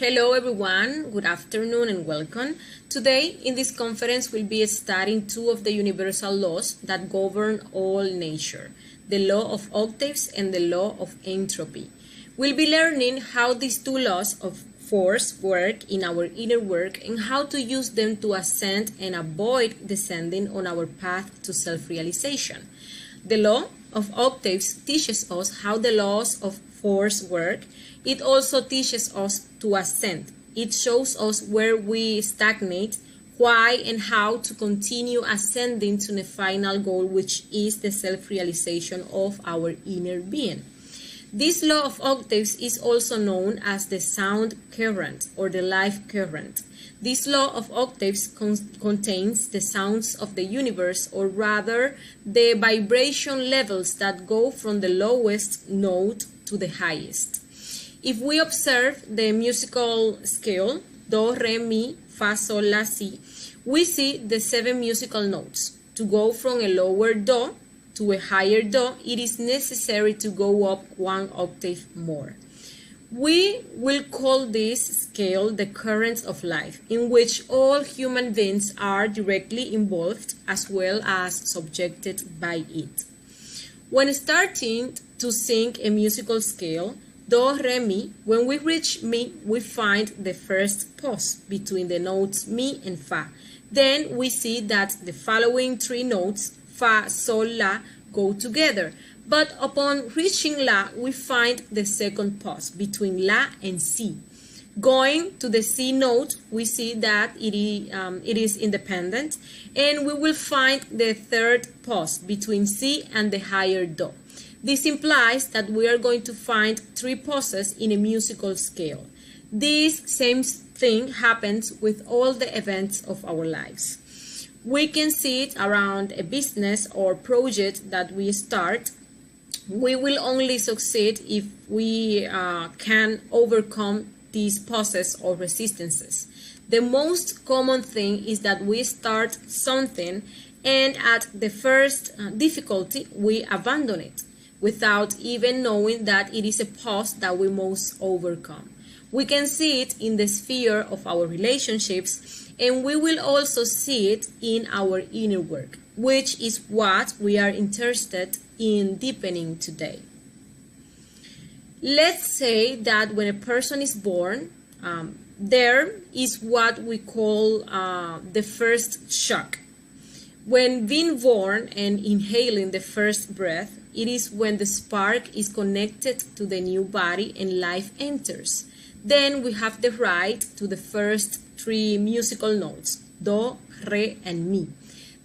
Hello everyone, good afternoon and welcome. Today in this conference we'll be studying two of the universal laws that govern all nature, the law of octaves and the law of entropy. We'll be learning how these two laws of force work in our inner work and how to use them to ascend and avoid descending on our path to self-realization. The law of octaves teaches us how the laws of force work. It also teaches us to ascend. It shows us where we stagnate, why and how to continue ascending to the final goal, which is the self-realization of our inner being. This law of octaves is also known as the sound current or the life current. This law of octaves contains the sounds of the universe, or rather the vibration levels that go from the lowest note to the highest. If we observe the musical scale, do, re, mi, fa, sol, la, si, we see the 7 musical notes. To go from a lower do to a higher do, it is necessary to go up 1 octave more. We will call this scale the current of life, in which all human beings are directly involved as well as subjected by it. When starting to sing a musical scale, do, re, mi, when we reach mi, we find the first pause between the notes mi and fa. Then we see that the following 3 notes, fa, sol, la, go together. But upon reaching la, we find the second pause between la and si. Going to the si note, we see that it is independent, and we will find the third pause between si and the higher do. This implies that we are going to find 3 pauses in a musical scale. This same thing happens with all the events of our lives. We can see it around a business or project that we start. We will only succeed if we can overcome these pauses or resistances. The most common thing is that we start something and at the first difficulty we abandon it, without even knowing that it is a pause that we must overcome. We can see it in the sphere of our relationships, and we will also see it in our inner work, which is what we are interested in deepening today. Let's say that when a person is born, there is what we call the first shock. When being born and inhaling the first breath, it is when the spark is connected to the new body and life enters. Then we have the right to the first 3 musical notes, do, re, and mi.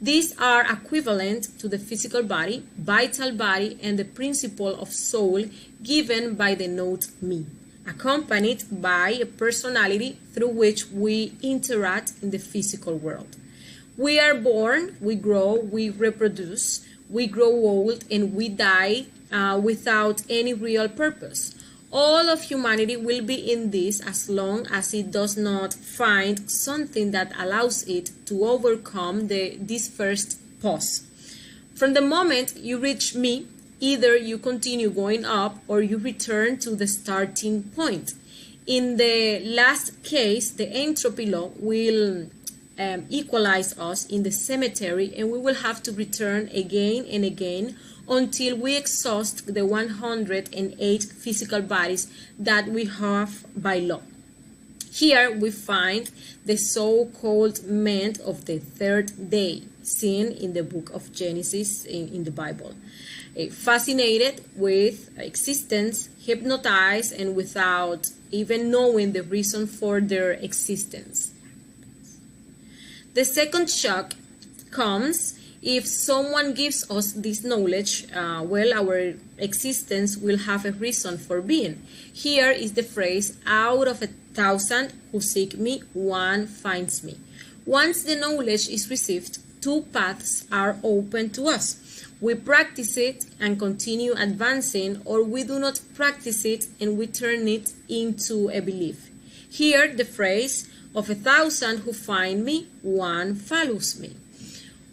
These are equivalent to the physical body, vital body, and the principle of soul given by the note mi, accompanied by a personality through which we interact in the physical world. We are born, we grow, we reproduce, we grow old, and we die without any real purpose. All of humanity will be in this as long as it does not find something that allows it to overcome this first pause. From the moment you reach me, either you continue going up or you return to the starting point. In the last case, the entropy law will equalize us in the cemetery, and we will have to return again and again until we exhaust the 108 physical bodies that we have by law. Here we find the so-called man of the 3rd day, seen in the book of Genesis in the Bible. Fascinated with existence, hypnotized, and without even knowing the reason for their existence. The second shock comes if someone gives us this knowledge. Our existence will have a reason for being. Here is the phrase, out of 1,000 who seek me, 1 finds me. Once the knowledge is received, 2 paths are open to us. We practice it and continue advancing, or we do not practice it and we turn it into a belief. Here the phrase, of 1,000 who find me, 1 follows me.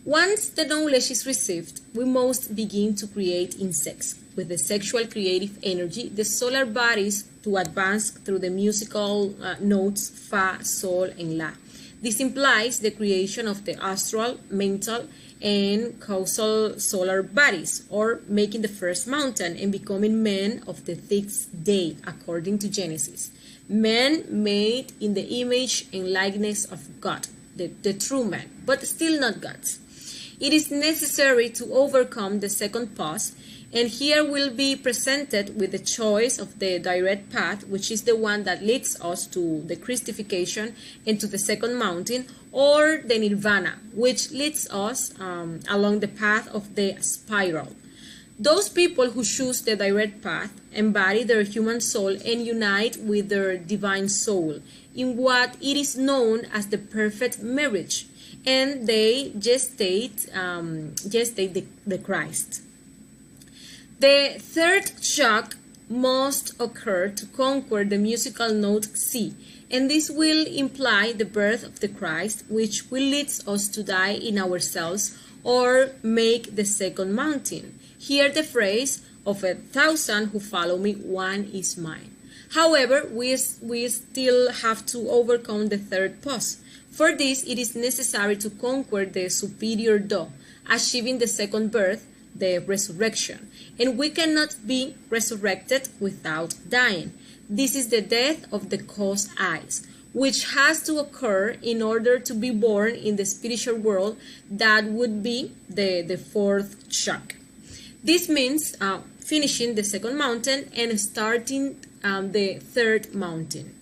Once the knowledge is received, we must begin to create in sex, with the sexual creative energy, the solar bodies to advance through the musical notes Fa, Sol, and La. This implies the creation of the astral, mental, and causal solar bodies, or making the first mountain and becoming men of the sixth day, according to Genesis. Men made in the image and likeness of God, the true man, but still not gods. It is necessary to overcome the second pause, and here we'll be presented with the choice of the direct path, which is the one that leads us to the Christification and to the second mountain, or the Nirvana, which leads us along the path of the spiral. Those people who choose the direct path embody their human soul and unite with their divine soul in what it is known as the perfect marriage, and they gestate the Christ. The third shock must occur to conquer the musical note C, and this will imply the birth of the Christ, which will lead us to die in ourselves or make the second mountain. Here the phrase, "of 1,000 who follow me, one is mine." However, we still have to overcome the third pause. For this, it is necessary to conquer the superior Do, achieving the second birth, the resurrection. And we cannot be resurrected without dying. This is the death of the cause eyes, which has to occur in order to be born in the spiritual world. That would be the fourth shock. This means finishing the second mountain and starting the third mountain.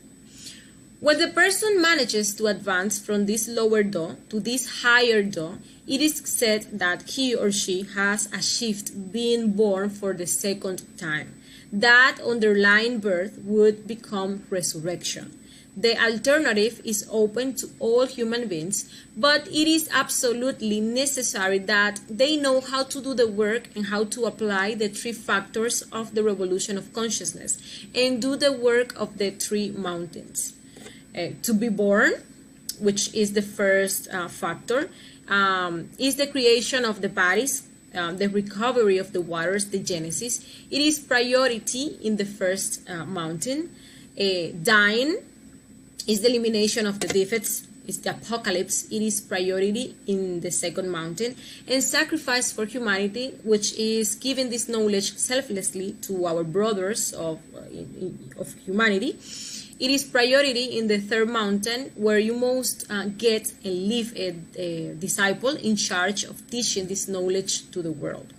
When the person manages to advance from this lower Do to this higher Do, it is said that he or she has achieved being born for the second time. That underlying birth would become resurrection. The alternative is open to all human beings, but it is absolutely necessary that they know how to do the work and how to apply the three factors of the revolution of consciousness and do the work of the three mountains. To be born, which is the first factor, is the creation of the bodies, the recovery of the waters, the Genesis. It is priority in the first mountain. Dying is the elimination of the defects, is the apocalypse. It is priority in the second mountain. And sacrifice for humanity, which is giving this knowledge selflessly to our brothers of humanity. It is priority in the third mountain, where you must get and leave a disciple in charge of teaching this knowledge to the world.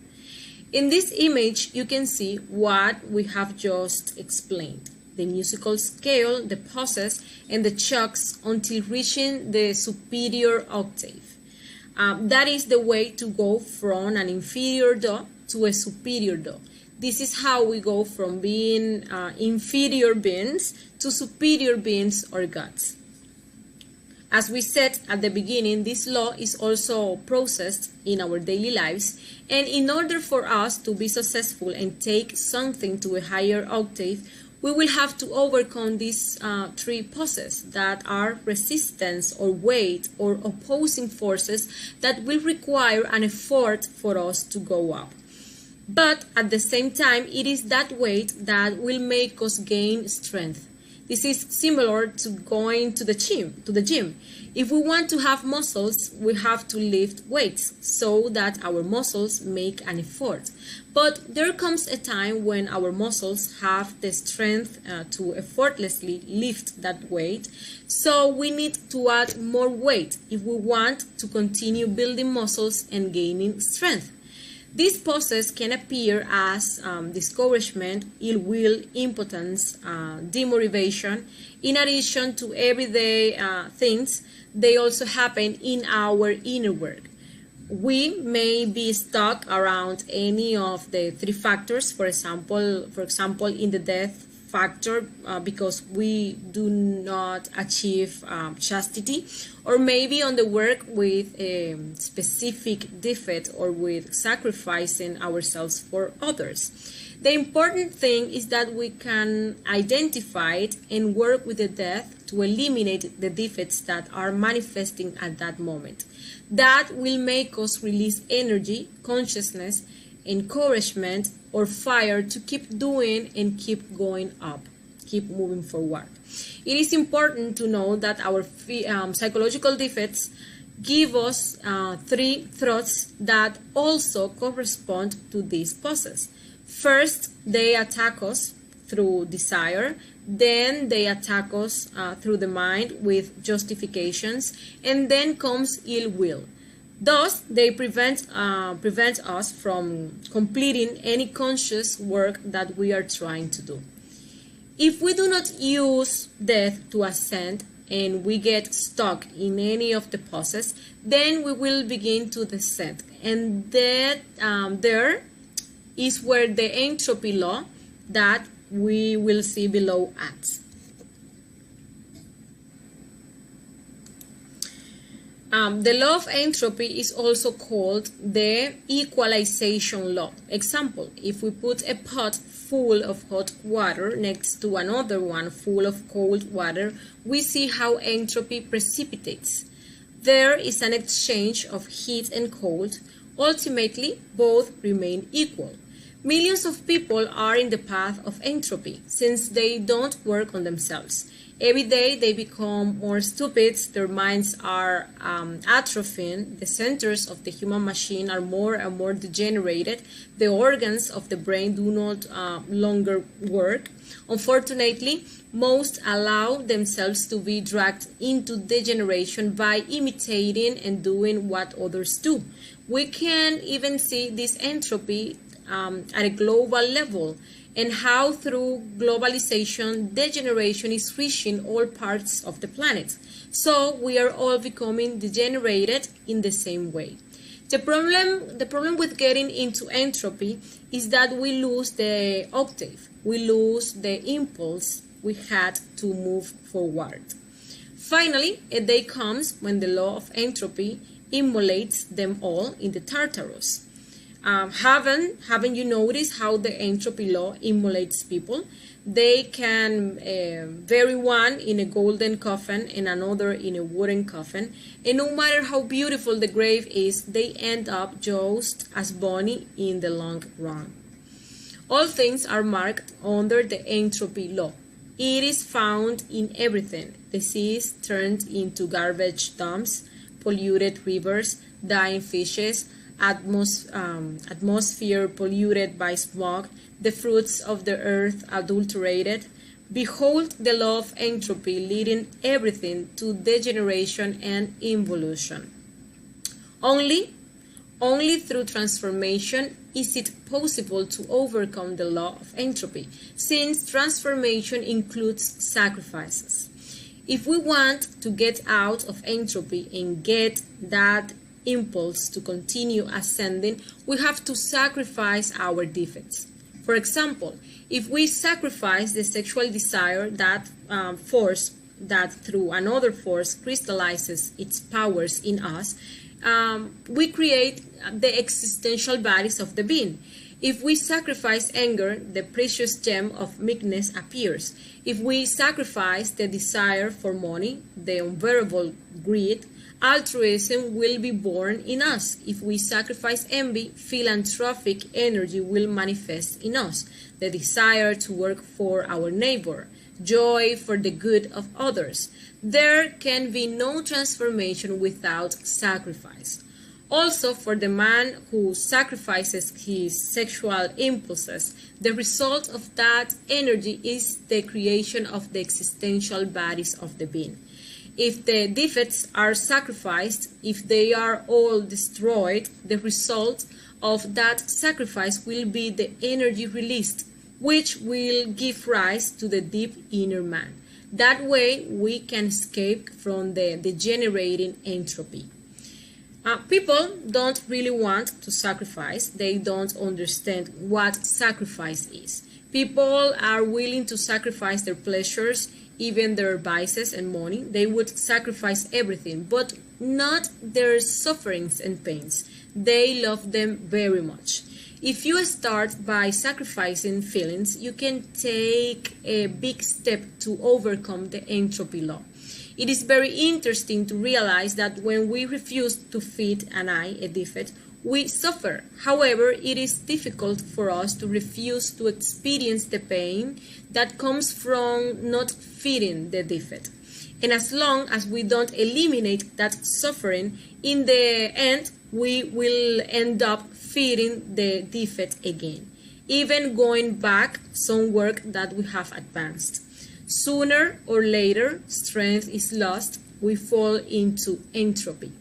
In this image, you can see what we have just explained: the musical scale, the pauses, and the shocks until reaching the superior octave. That is the way to go from an inferior Do to a superior Do. This is how we go from being inferior beings to superior beings or gods. As we said at the beginning, this law is also processed in our daily lives, and in order for us to be successful and take something to a higher octave, we will have to overcome these three pauses that are resistance or weight or opposing forces that will require an effort for us to go up. But at the same time, it is that weight that will make us gain strength. This is similar to going to the gym. If we want to have muscles, we have to lift weights so that our muscles make an effort. But there comes a time when our muscles have the strength to effortlessly lift that weight. So we need to add more weight if we want to continue building muscles and gaining strength. These poses can appear as discouragement, ill will, impotence, demotivation. In addition to everyday things, they also happen in our inner work. We may be stuck around any of the three factors, for example, in the death factor because we do not achieve chastity, or maybe on the work with a specific defect or with sacrificing ourselves for others. The important thing is that we can identify it and work with the death to eliminate the defects that are manifesting at that moment. That will make us release energy, consciousness, encouragement, or fire to keep doing and keep going up, keep moving forward. It is important to know that our psychological defects give us three thoughts that also correspond to this process. First, they attack us through desire, then they attack us through the mind with justifications, and then comes ill will. Thus, they prevent us from completing any conscious work that we are trying to do. If we do not use death to ascend and we get stuck in any of the process, then we will begin to descend. And that there is where the entropy law that we will see below acts. The law of entropy is also called the equalization law. Example, if we put a pot full of hot water next to another one full of cold water, we see how entropy precipitates. There is an exchange of heat and cold. Ultimately, both remain equal. Millions of people are in the path of entropy since they don't work on themselves. Every day they become more stupid, their minds are atrophying, the centers of the human machine are more and more degenerated, the organs of the brain do not longer work. Unfortunately, most allow themselves to be dragged into degeneration by imitating and doing what others do. We can even see this entropy at a global level, and how through globalization degeneration is reaching all parts of the planet. So we are all becoming degenerated in the same way. The problem with getting into entropy is that we lose the octave, we lose the impulse we had to move forward. Finally, a day comes when the law of entropy immolates them all in the Tartarus. Haven't you noticed how the entropy law immolates people? They can bury one in a golden coffin and another in a wooden coffin, and no matter how beautiful the grave is, they end up just as bony in the long run. All things are marked under the entropy law. It is found in everything. The seas turned into garbage dumps, polluted rivers, dying fishes, atmosphere polluted by smoke, the fruits of the earth adulterated. Behold the law of entropy leading everything to degeneration and involution. Only through transformation is it possible to overcome the law of entropy, since transformation includes sacrifices. If we want to get out of entropy and get that impulse to continue ascending, we have to sacrifice our defects. For example, if we sacrifice the sexual desire, that force that through another force crystallizes its powers in us, we create the existential bodies of the being. If we sacrifice anger, the precious gem of meekness appears. If we sacrifice the desire for money, the unbearable greed, altruism will be born in us. If we sacrifice envy, philanthropic energy will manifest in us. The desire to work for our neighbor, joy for the good of others. There can be no transformation without sacrifice. Also, for the man who sacrifices his sexual impulses, the result of that energy is the creation of the existential bodies of the being. If the defects are sacrificed, if they are all destroyed, the result of that sacrifice will be the energy released, which will give rise to the deep inner man. That way, we can escape from the degenerating entropy. People don't really want to sacrifice. They don't understand what sacrifice is. People are willing to sacrifice their pleasures, even their vices and money. They would sacrifice everything, but not their sufferings and pains. They love them very much. If you start by sacrificing feelings, you can take a big step to overcome the entropy law. It is very interesting to realize that when we refuse to feed an eye, a defect, we suffer. However, it is difficult for us to refuse to experience the pain that comes from not feeding the defect. And as long as we don't eliminate that suffering, in the end, we will end up feeding the defect again, even going back some work that we have advanced. Sooner or later, strength is lost. We fall into entropy.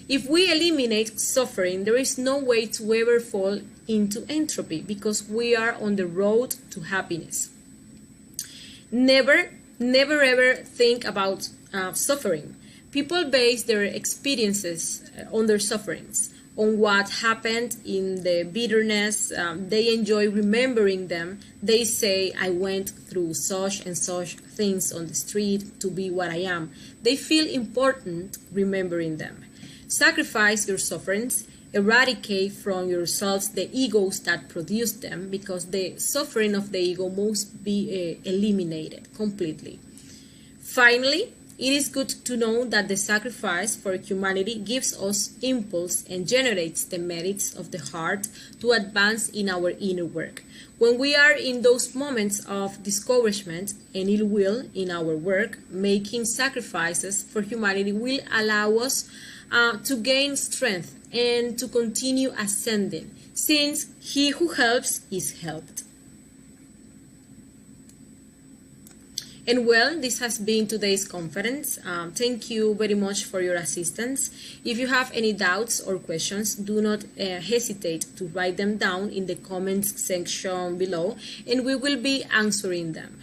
If we eliminate suffering, there is no way to ever fall into entropy because we are on the road to happiness. Never ever think about suffering. People base their experiences on their sufferings, on what happened in the bitterness. They enjoy remembering them. They say, I went through such and such things on the street to be what I am. They feel important remembering them. Sacrifice your sufferings. Eradicate from yourselves the egos that produce them, because the suffering of the ego must be eliminated completely. Finally, it is good to know that the sacrifice for humanity gives us impulse and generates the merits of the heart to advance in our inner work. When we are in those moments of discouragement and ill will in our work, making sacrifices for humanity will allow us to gain strength and to continue ascending, since he who helps is helped. And well, this has been today's conference. Thank you very much for your assistance. If you have any doubts or questions, do not hesitate to write them down in the comments section below, and we will be answering them.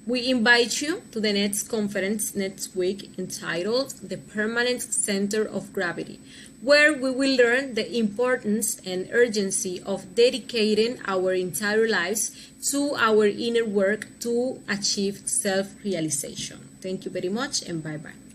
We invite you to the next conference next week, entitled The Permanent Center of Gravity, where we will learn the importance and urgency of dedicating our entire lives to our inner work to achieve self-realization. Thank you very much, and bye-bye.